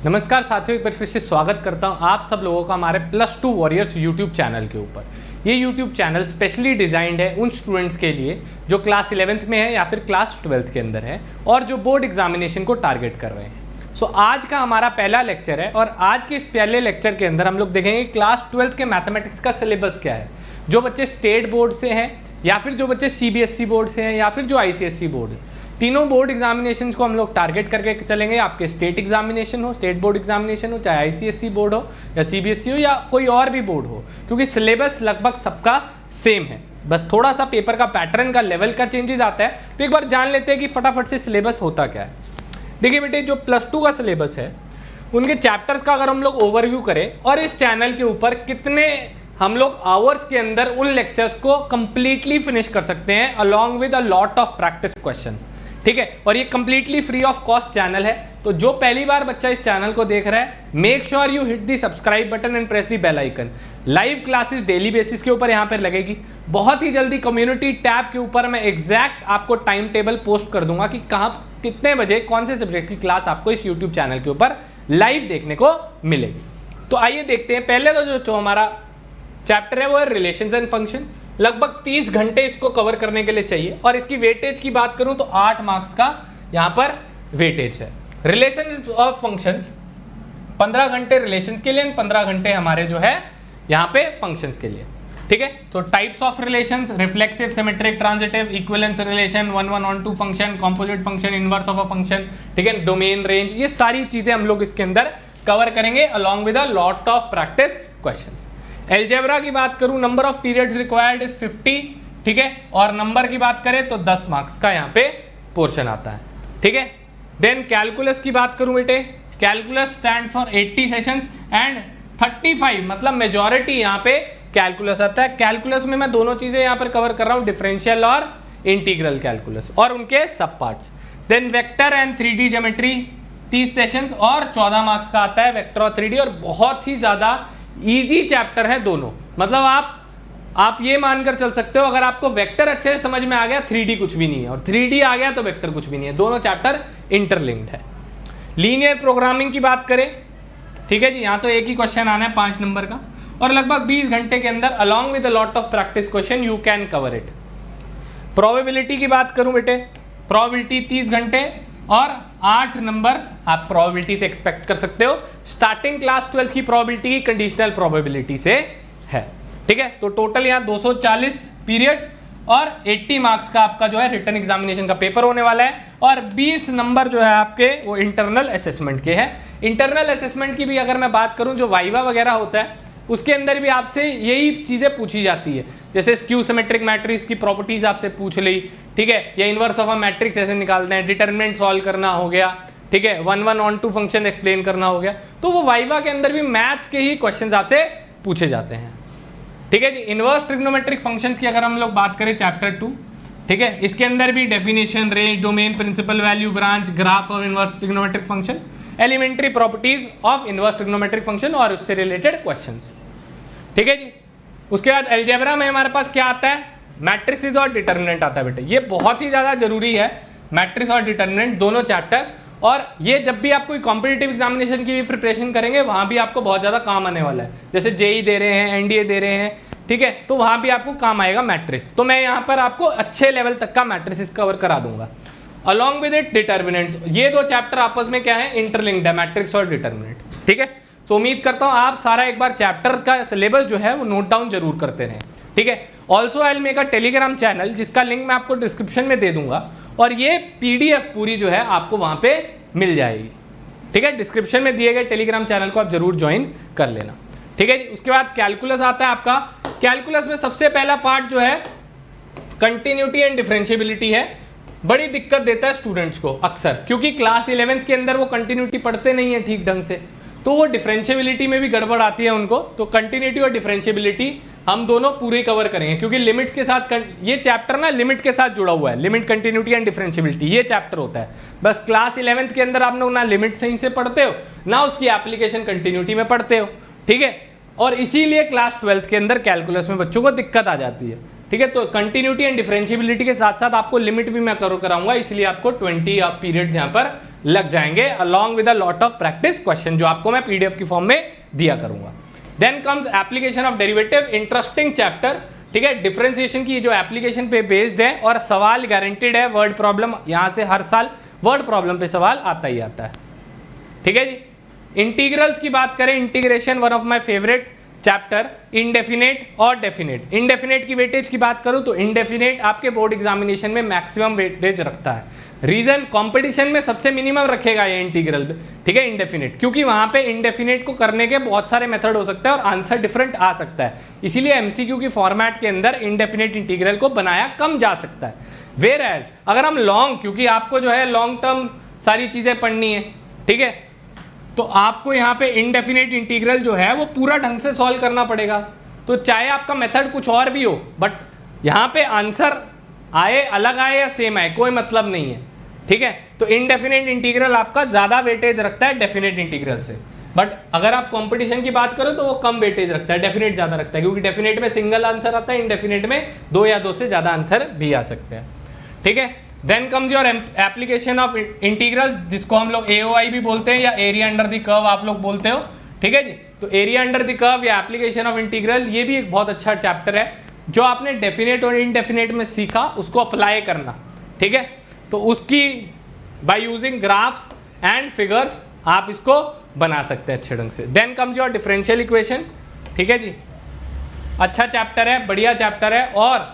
नमस्कार साथियों, एक बार फिर से स्वागत करता हूं आप सब लोगों का हमारे +2 वॉरियर्स यूट्यूब चैनल के ऊपर। ये यूट्यूब चैनल स्पेशली डिजाइंड है उन स्टूडेंट्स के लिए जो क्लास 11th में है या फिर क्लास 12th के अंदर है और जो बोर्ड एग्जामिनेशन को टारगेट कर रहे हैं। सो आज का हमारा पहला लेक्चर है और आज के इस पहले लेक्चर के अंदर हम लोग देखेंगे क्लास 12th के मैथमेटिक्स का सिलेबस क्या है। जो बच्चे स्टेट बोर्ड से हैं या फिर जो बच्चे CBSE बोर्ड से हैं या फिर जो ICSE बोर्ड है, तीनों बोर्ड एग्जामिनेशन को हम लोग टारगेट करके चलेंगे। आपके स्टेट एग्जामिनेशन हो, स्टेट बोर्ड एग्जामिनेशन हो, चाहे ICSE बोर्ड हो या CBSE हो या कोई और भी बोर्ड हो, क्योंकि सिलेबस लगभग सबका सेम है, बस थोड़ा सा पेपर का पैटर्न का लेवल का चेंजेस आता है। तो एक बार जान लेते हैं कि फटाफट से सिलेबस होता क्या है। देखिए बेटे, जो +2 का सिलेबस है उनके चैप्टर्स का अगर हम लोग ओवरव्यू करें और इस चैनल के ऊपर कितने हम लोग आवर्स के अंदर उन लेक्चर्स को कंप्लीटली फिनिश कर सकते हैं along with a lot of practice questions, ठीक है। और ये completely free of cost channel है, तो जो पहली बार बच्चा इस चैनल को देख रहा है, make sure you hit the subscribe button and press the bell icon. Live classes daily basis के ऊपर यहाँ पर लगेगी। बहुत ही जल्दी कम्युनिटी टैब के ऊपर मैं एग्जैक्ट आपको टाइम टेबल पोस्ट कर दूंगा कि कहाँ कितने बजे कौन से सब्जेक्ट की क्लास आपको इस यूट्यूब चैनल के ऊपर लाइव देखने को मिलेगी। तो आइए देखते हैं। पहले तो जो हमारा चैप्टर है वो है रिलेशंस एंड फंक्शन। लगभग 30 घंटे इसको कवर करने के लिए चाहिए और इसकी वेटेज की बात करूं तो 8 मार्क्स का यहाँ पर वेटेज है। रिलेशन ऑफ फंक्शंस 15 घंटे रिलेशंस के लिए, 15 घंटे हमारे जो है यहाँ पे फंक्शंस के लिए, ठीक है। तो types of relations, reflexive, symmetric, transitive, equivalence relation, 1 1 on 2 function, composite function, inverse of a function, ठीक है, डोमेन, रेंज, ये सारी चीजें हम लोग इसके अंदर कवर करेंगे along with a lot of practice questions. Algebra की बात करूं, number of periods required is 50, ठीक है, और नंबर की बात करें तो 10 मार्क्स का यहाँ पे पोर्शन आता है, ठीक है। देन कैलकुलस की बात करूं बेटे, calculus stands for 80 sessions and 35 मतलब मेजॉरिटी यहाँ पे कैलकुलस आता है। कैलकुलस में मैं दोनों चीजें यहाँ पर कवर कर रहा हूँ, डिफरेंशियल और इंटीग्रल कैलकुलस और उनके सब parts. Then vector and 3D geometry 30 sessions और 14 मार्क्स का आता है वेक्टर और 3D, और बहुत ही ज्यादा इजी चैप्टर है दोनों। मतलब आप ये मानकर चल सकते हो, अगर आपको वेक्टर अच्छे से समझ में आ गया 3D कुछ भी नहीं है, और 3D आ गया तो वेक्टर कुछ भी नहीं है। दोनों चैप्टर इंटरलिंक्ड है। लीनियर प्रोग्रामिंग की बात करें, ठीक है जी, यहाँ तो एक ही क्वेश्चन आना है 5 नंबर का, और लगभग 20 घंटे के अंदर along with a lot of practice question you can cover it. Probability की बात करूं बेटे, प्रोबेबिलिटी 30 घंटे और 8 नंबर्स आप प्रोबेबिलिटी से एक्सपेक्ट कर सकते हो। स्टार्टिंग क्लास 12 की प्रोबेबिलिटी की कंडीशनल प्रोबेबिलिटी से है, ठीक है। तो टोटल यहाँ 240 पीरियड्स और 80 मार्क्स का आपका जो है रिटन एग्जामिनेशन का पेपर होने वाला है, और 20 नंबर जो है आपके वो इंटरनल असेसमेंट के हैं। इंटरनल असेसमेंट की भी अगर मैं बात करूं, जो वाइवा वगैरह होता है उसके अंदर भी आपसे यही चीजें पूछी जाती है, जैसे स्क्यू सिमेट्रिक मैट्रिक्स की प्रॉपर्टीज आपसे पूछ ली, ठीक है, या इनवर्स ऑफ अ मैट्रिक्स ऐसे निकालते हैं, डिटरमिनेंट सॉल्व करना हो गया, ठीक है, 1 1 on 2 फंक्शन एक्सप्लेन करना हो गया। तो वो वाइवा के अंदर भी मैथ्स के ही क्वेश्चंस आपसे पूछे जाते हैं, ठीक है जी। इनवर्स ट्रिग्नोमेट्रिक फंक्शंस की अगर हम लोग बात करें चैप्टर 2, ठीक है, इसके अंदर भी definition, range, domain, principal value, branch, graph of inverse trigonometric function, elementary properties of inverse trigonometric function और उससे रिलेटेड क्वेश्चंस, ठीक है जी। उसके बाद अलजेब्रा में हमारे पास क्या आता है, मैट्रिसेस और डिटरमिनेंट आता है बेटे। ये बहुत ही ज्यादा जरूरी है, मैट्रिक्स और डिटरमिनेंट दोनों चैप्टर, और ये जब भी आप कोई कॉम्पिटिटिव एग्जामिनेशन की भी प्रिपरेशन करेंगे वहां भी आपको बहुत ज्यादा काम आने वाला है। जैसे जेई दे रहे हैं, एनडीए दे रहे हैं, ठीक है, तो वहां भी आपको काम आएगा मैट्रिक्स। तो मैं यहाँ पर आपको अच्छे लेवल तक का मैट्रिसेस कवर करा दूंगा अलॉन्ग विद इट डिटरमिनेंट्स। ये दो चैप्टर आपस में क्या है, इंटरलिंक्ड है, मैट्रिक्स और डिटरमिनेंट, ठीक है। तो उम्मीद करता हूं आप सारा एक बार चैप्टर का सिलेबस जो है वो नोट डाउन जरूर करते रहें, ठीक है। Also I will make a Telegram channel, जिसका लिंक मैं आपको डिस्क्रिप्शन में दे दूंगा, और ये PDF पूरी जो है आपको वहां पे मिल जाएगी, ठीक है। डिस्क्रिप्शन में दिए गए टेलीग्राम चैनल को आप जरूर ज्वाइन कर लेना, ठीक है जी। उसके बाद कैलकुलस आता है आपका। कैलकुलस में सबसे पहला पार्ट जो है कंटिन्यूटी एंड डिफरेंशिएबिलिटी है। बड़ी दिक्कत देता है स्टूडेंट्स को अक्सर, क्योंकि क्लास 11th के अंदर वो कंटिन्यूटी पढ़ते नहीं है ठीक ढंग से, तो वो डिफरेंशिएबिलिटी में भी गड़बड़ आती है उनको। तो कंटिन्यूटी और डिफरेंशिएबिलिटी हम दोनों पूरे कवर करेंगे, क्योंकि लिमिट्स के साथ ये चैप्टर ना लिमिट के साथ जुड़ा हुआ है। लिमिट, कंटिन्यूटी एंड डिफरेंशिएबिलिटी ये चैप्टर होता है। बस क्लास 11th के अंदर आप लोग ना लिमिट सही से पढ़ते हो, ना उसकी एप्लीकेशन कंटिन्यूटी में पढ़ते हो, ठीक है। और इसीलिए क्लास 12th के अंदर कैलकुलस में बच्चों को दिक्कत आ जाती है, ठीक है। तो कंटिन्यूटी एंड डिफरेंशिएबिलिटी के साथ साथ आपको लिमिट भी मैं कवर कराऊंगा, इसलिए आपको 20 पीरियड यहाँ पर लग जाएंगे along with a lot of practice question जो आपको मैं पीडीएफ की फॉर्म में दिया करूंगा। Then comes application of derivative, interesting chapter, ठीक है। डिफरेंशिएशन की जो एप्लीकेशन पे बेस्ड है और सवाल गारंटीड है, वर्ड प्रॉब्लम यहां से हर साल वर्ड प्रॉब्लम पे सवाल आता ही आता है, ठीक है जी। इंटीग्रल्स की बात करें, integration one of my favourite chapter, indefinite और डेफिनेट। इनडेफिनेट की वेटेज की बात करूं तो इनडेफिनेट आपके बोर्ड एग्जामिनेशन में मैक्सिमम वेटेज रखता है। रीजन, कंपटीशन में सबसे मिनिमम रखेगा ये इंटीग्रल, ठीक है, इनडेफिनेट, क्योंकि वहां पे इनडेफिनेट को करने के बहुत सारे मेथड हो सकते हैं और आंसर डिफरेंट आ सकता है, इसीलिए एमसीक्यू की फॉर्मेट के अंदर इनडेफिनेट इंटीग्रल को बनाया कम जा सकता है। वेयर एज अगर हम लॉन्ग, क्योंकि आपको जो है लॉन्ग टर्म सारी चीजें पढ़नी है, ठीक है, तो आपको यहाँ पे इनडेफिनेट इंटीग्रल जो है वो पूरा ढंग से सॉल्व करना पड़ेगा। तो चाहे आपका मेथड कुछ और भी हो, बट यहाँ पे आंसर आए, अलग आए या सेम आए, कोई मतलब नहीं है, ठीक है। तो इनडेफिनेट इंटीग्रल आपका ज्यादा वेटेज रखता है डेफिनेट इंटीग्रल से, बट अगर आप कंपटीशन की बात करो तो वो कम वेटेज रखता है, डेफिनेट ज्यादा रखता है, क्योंकि डेफिनेट में सिंगल आंसर आता है, इनडेफिनेट में 2 या 2 से ज्यादा आंसर भी आ सकते हैं, ठीक है। Then comes your application of integrals, जिसको हम लोग एओआई भी बोलते हैं या एरिया अंडर द कर्व आप लोग बोलते हो, ठीक है जी। तो एरिया अंडर द कर्व या एप्लीकेशन ऑफ इंटीग्रल, ये भी एक बहुत अच्छा चैप्टर है। जो आपने डेफिनेट और इनडेफिनेट में सीखा उसको अप्लाई करना, ठीक है। तो उसकी by using graphs and figures आप इसको बना सकते हैं अच्छे ढंग से। Then comes your differential equation, ठीक है जी। अच्छा चैप्टर है, बढ़िया चैप्टर है, और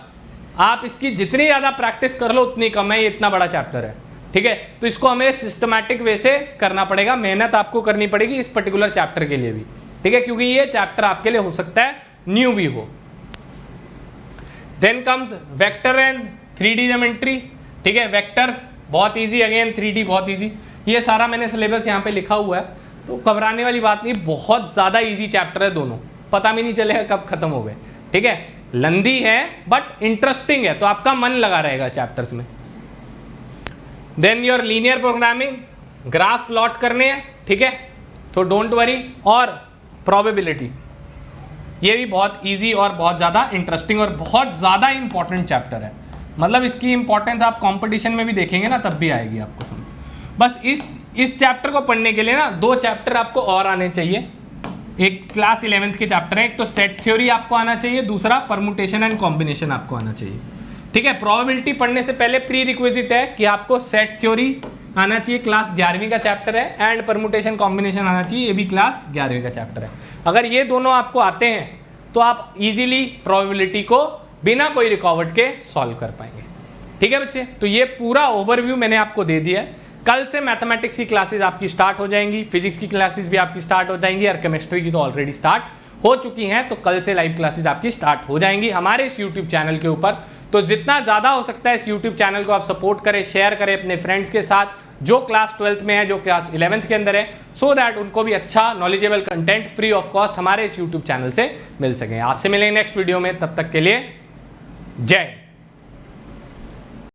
आप इसकी जितनी ज़्यादा प्रैक्टिस कर लो उतनी कम है, ये इतना बड़ा चैप्टर है, ठीक है। तो इसको हमें सिस्टमैटिक वे से करना पड़ेगा, मेहनत आपको करनी पड़ेगी इस पर्टिकुलर चैप्टर के लिए भी, ठीक है, क्योंकि ये चैप्टर आपके लिए हो सकता है न्यू भी हो। Then comes vector and 3D geometry, ठीक है। वेक्टर्स बहुत ईजी, अगेन 3D बहुत ईजी, ये सारा मैंने सिलेबस यहाँ पे लिखा हुआ है, तो घबराने वाली बात नहीं, बहुत ज़्यादा ईजी चैप्टर है दोनों, पता भी नहीं चलेगा कब खत्म हो गए, ठीक है। लंदी है बट इंटरेस्टिंग है, तो आपका मन लगा रहेगा चैप्टर्स में। Then your linear programming, graph plot करने हैं, ठीक है, तो डोंट वरी। और प्रोबेबिलिटी, ये भी बहुत इजी और बहुत ज़्यादा इंटरेस्टिंग और बहुत ज़्यादा इंपॉर्टेंट चैप्टर है, मतलब इसकी इंपॉर्टेंस आप कंपटीशन में भी देखेंगे ना तब भी आएगी आपको समझ। बस इस चैप्टर को पढ़ने के लिए ना 2 चैप्टर आपको और आने चाहिए, एक क्लास 11th के चैप्टर है, एक तो सेट थ्योरी आपको आना चाहिए, दूसरा परमुटेशन एंड कॉम्बिनेशन आपको आना चाहिए, ठीक है। प्रोबेबिलिटी पढ़ने से पहले प्री रिक्विजिट है कि आपको सेट थ्योरी आना चाहिए, क्लास 11वीं का चैप्टर है, एंड परमुटेशन कॉम्बिनेशन आना चाहिए, ये भी क्लास 11वीं का चैप्टर है। अगर ये दोनों आपको आते हैं तो आप इजीली प्रोबेबिलिटी को बिना कोई रुकावट के सॉल्व कर पाएंगे, ठीक है बच्चे। तो ये पूरा ओवरव्यू मैंने आपको दे दिया है। कल से मैथमेटिक्स की क्लासेस आपकी स्टार्ट हो जाएंगी, फिजिक्स की क्लासेस भी आपकी स्टार्ट हो जाएंगी, और केमिस्ट्री की तो ऑलरेडी स्टार्ट हो चुकी हैं, तो कल से लाइव क्लासेस आपकी स्टार्ट हो जाएंगी हमारे इस यूट्यूब चैनल के ऊपर। तो जितना ज़्यादा हो सकता है इस यूट्यूब चैनल को आप सपोर्ट करें, शेयर करें अपने फ्रेंड्स के साथ, जो क्लास 12th में है, जो क्लास 11th के अंदर है, सो दैट उनको भी अच्छा knowledgeable content free of cost हमारे इस यूट्यूब चैनल से मिल सके। आपसे मिलेंगे नेक्स्ट वीडियो में, तब तक के लिए जय।